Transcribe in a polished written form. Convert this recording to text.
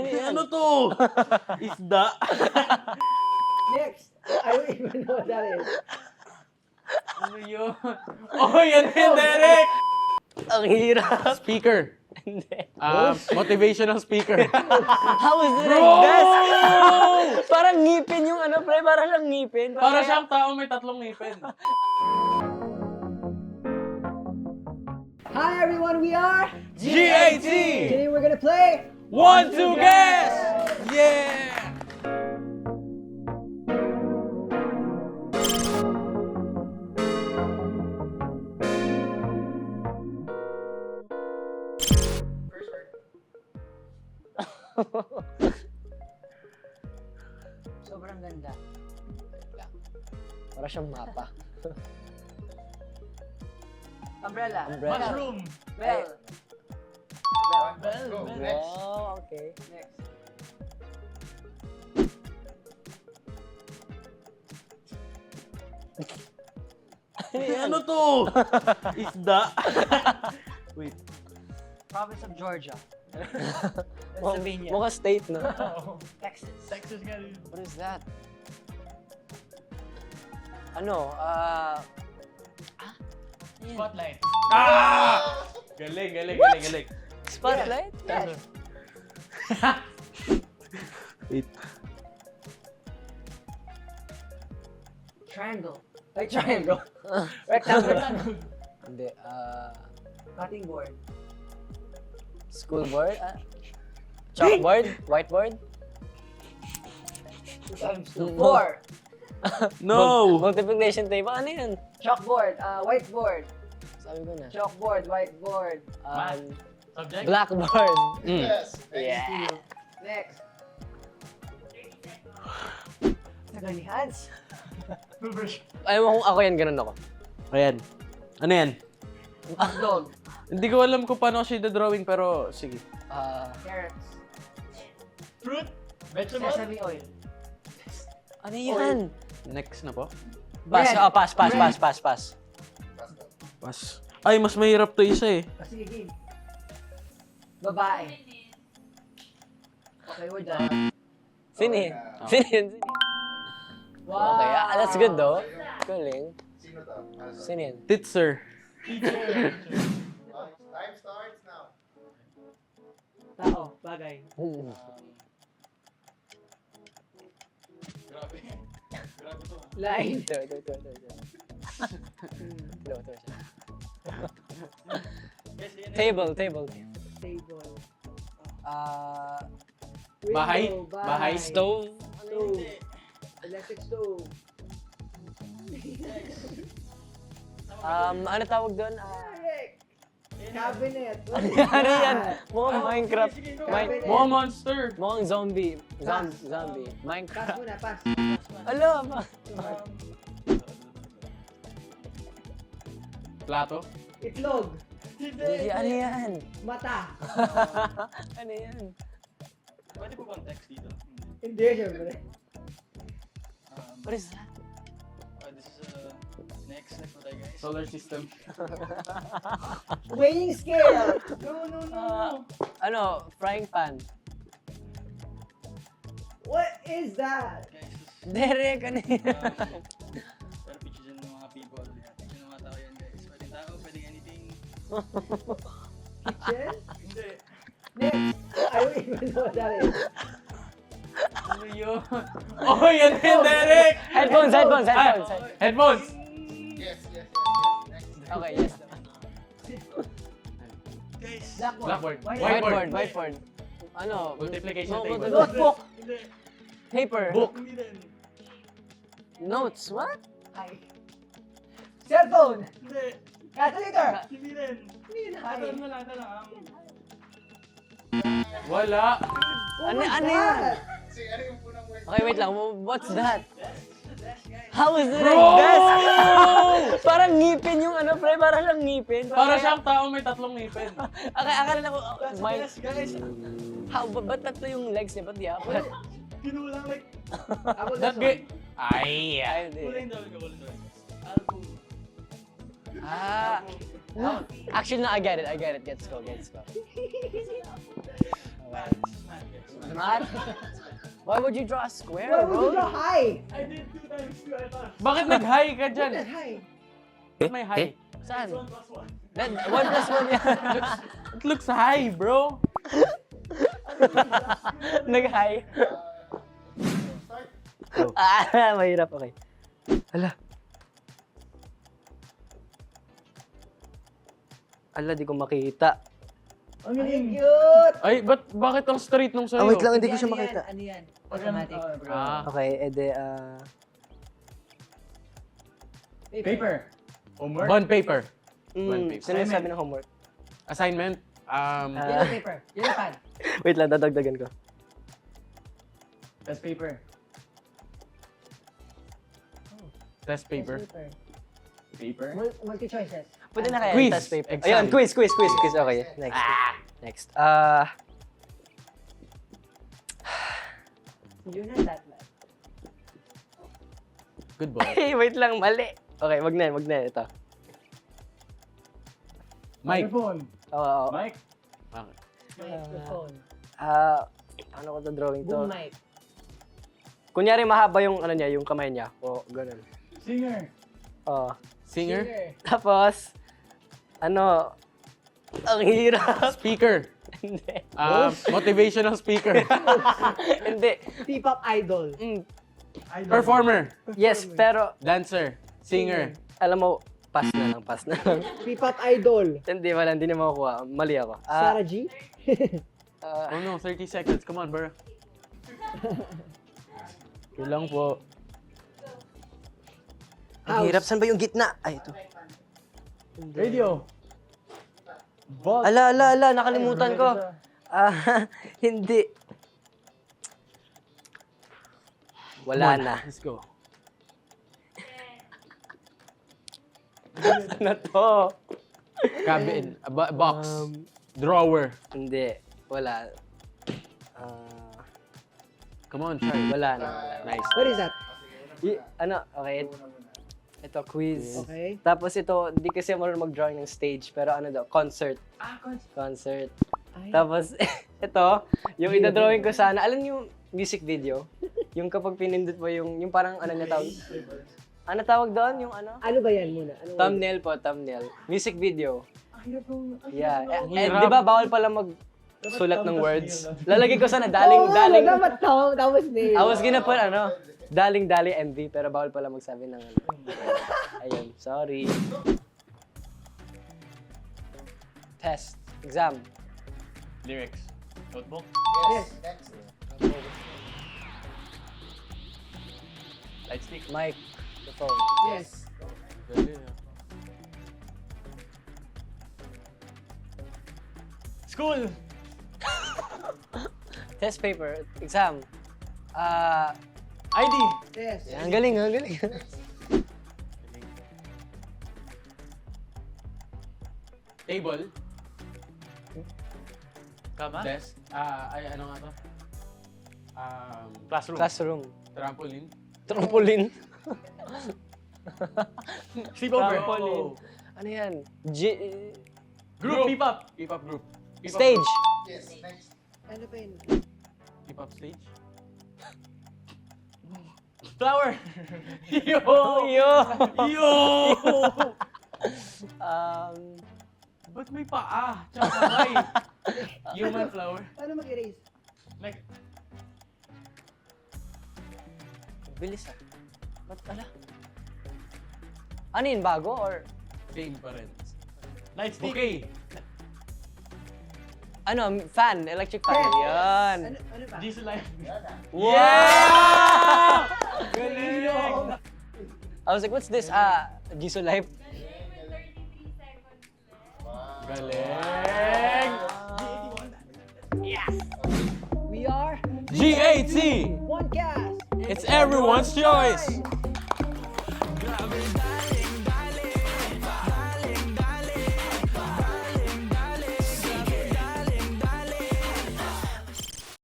Ano to? Isda? Next! I don't even know what that is. Ano yun? Oh, yan din, Derek! Ang hirap. Speaker. Hindi. Motivational speaker. How is it like this? Parang ngipin yung ano, pre. Parang siyang ngipin. Para siyang tao may tatlong ngipin. Hi everyone, we are GAT! Today we're gonna play 1, 2, guess! Yeah! Sobrang ganda. Parang siyang mapa. Umbrella. Umbrella. Mushroom! Bell. Bell. Next. Oh, okay. Next. Ano to? Isda? Wait. Province of Georgia. Mukhang Pennsylvania. mukhang state, no? Texas. Texas nga rin. What is that? Ano? Spotlight. Ah! Galing, galing, galing, galing. Spotlight? Yes. Wait. Triangle. Ay, triangle. Rectangle. Hindi. Cutting board. School board? Chalkboard? Whiteboard? 2 times 2. 4. No! Multiplication table? Ano yan? Chalkboard. Whiteboard. Sabi ko na. Chalkboard. Whiteboard. Subject? Blackboard. Yes. Yeah. Next. Naganihans. Alam mo kung ako yan, ganun ako. Ayan. Ano yan? Hotdog. Hindi ko alam kung paano siya drawing pero sige. Carrots. Fruit? Vegetable? Sesame oil. Ano yan? Next na po. Pass, Bread. pass. Pas. Ay, mas mahirap to isa eh. Sige, game. Babae. Okay, we're done. Sini. Sini. Wow. Okay, that's good though. Galing. Sino to? Sino yan? Titser. Time starts now. Tao. Bagay. Line. Ito. Table. Table. Bahay? Window, Bahay? Stove. Stove. Electric stove. Ano tawag doon? Correct. Cabinet. Ano yan? Mukhang Minecraft. Cabinet. Mga monster. Mukhang zombie. Pass. Zombie. Pass Minecraft. muna, pass. Ala, ba? Plato. Itlog. Ano yan? Mata. Ano yan? Pwede po bang text dito? Hindi, syempre. What is that? This is next na po tayo guys. Solar system. Weighing scale. Ano? Frying pan. What is that? Guys, Derek, ano yan? pero picture dyan ng mga people. Picture ng mga tao yan guys. Pwedeng tao, pwedeng anything. Kitchen? Hindi. Next. I don't even know what that is. Ano yun? Oh, yan din, Derek! Headphones. Headphones! Yes. Next. Okay, yes. Guys, Blackboard. Whiteboard. Ano? Multiplication No, table. Notebook. hindi. Paper. Book. Hindi din. Notes. What? Ay. Cellphone. Hindi. Calculator. Hindi din. Hindi na. Tatanong na lang. Wala. Ano that? yan? Si ano yung unang word? Okay, wait lang. What's that? How is it Bro! like this? Parang ngipin yung ano, pre. Parang siyang ngipin. Para siyang tao may tatlong ngipin. Akala ko, my... Guys, Ba't tatlo yung legs niya? Ba't di apat? ginulang like. Ako That this guy... one. Ay! Ay, hindi. Kulay daw. Album. No. Actually, no, I get it. Let's go. This is math guys. Matt? Why would you draw a square, Why would you bro? draw high? I did 2 times 2, I thought. Bakit nag-high ka dyan? That's high. Bakit may high? Saan? 1 plus 1. That, 1 plus 1 yan. It looks high, bro. Nag-high. Start. Mahirap. Okay. Ala, di ko makita. Ang cute! Ay, bakit ang straight nung sa'yo? wait lang, hindi ko siya Ano makita. Ano yan? Automatic. Ah, Okay, ede, Paper. Homework. bond paper. Bond paper. Sino yung sabi ng homework? Assignment. Yellow paper. Yellow pad. Wait lang, dadagdagan ko. Test paper. Test paper. Paper. Multi-choices. Pwede na kaya Quiz, test paper. exam. Ayun, quiz. Okay, next. Next. You're not that bad. Good boy. Hey, wait lang, mali. Okay, wag na. Ito. Mike. Microphone. Oo. Mic. Okay. Microphone. Paano ko to drawing to? Boom mic. Kunyari mahaba yung ano niya, yung kamay niya. O, ganun. Singer. Oo. Singer. Tapos, ano, ang hirap. Speaker. Hindi. Motivational speaker. Hindi. P-pop idol. Idol. Performer. Yes, pero, Dancer. Singer. alam mo, pass na lang. P-pop idol. Hindi na makukuha. Mali ako. Sarah G. Oh no, 30 seconds. Come on, bro. Kulang po. Ang hirap. Saan ba yung gitna? Ay, ito. Radio. Vault. Ala, nakalimutan ko. Hindi. Wala na. Let's go. Ano to? Cabin. Box. Drawer. Hindi. Wala. Come on, try. Wala na. Nice. What is that? Okay. Ito, quiz. Okay. Tapos ito, di kasi marunong mag-drawing ng stage, pero ano daw, concert. Concert. Tapos, ito, yung idadrawing ko sana, alam niyo yung music video? Yung kapag pinindot mo yung parang ano niya tawag? Ano tawag doon? Yung ano? Ano ba yan muna? Ano Thumbnail po, thumbnail. Music video. Yeah. And hirap. di ba bawal pala sulat ng words? Lalagay ko sana daling. dapat that was name. I was gonna put daling MV, pero bawal pala magsabi ng ano. Ayun, sorry. Test. Exam. Lyrics. Notebook. Yes. Next. Light stick. Mic. The phone. Yes. School. Test paper. Exam. ID. Yes. Ang galing. Table. Kama. Desk. Ay, ano nga to? Classroom. Classroom. Trampoline. Trampoline. Sleepover. Trampoline. Ano yan? Group. P-pop. P-pop group. P-pop Stage. group. Yes. Next. Ano pa yun? P-pop stage. Flower. Yo! Yo! Yo! Um, Ba't may paa? Tsaka kamay. Human flower. Paano mag-erase? Like, bilis Ba't pala? Ano yun, bago or? Same pa rin. light stick. Okay. Ano, fan, electric fan. Yan. Ano ba? Diesel light. Yeah! Galing! I was like, what's this? Jisoo Life. Galing! We are GAT! one cast. It's everyone's choice! Grabe, dali.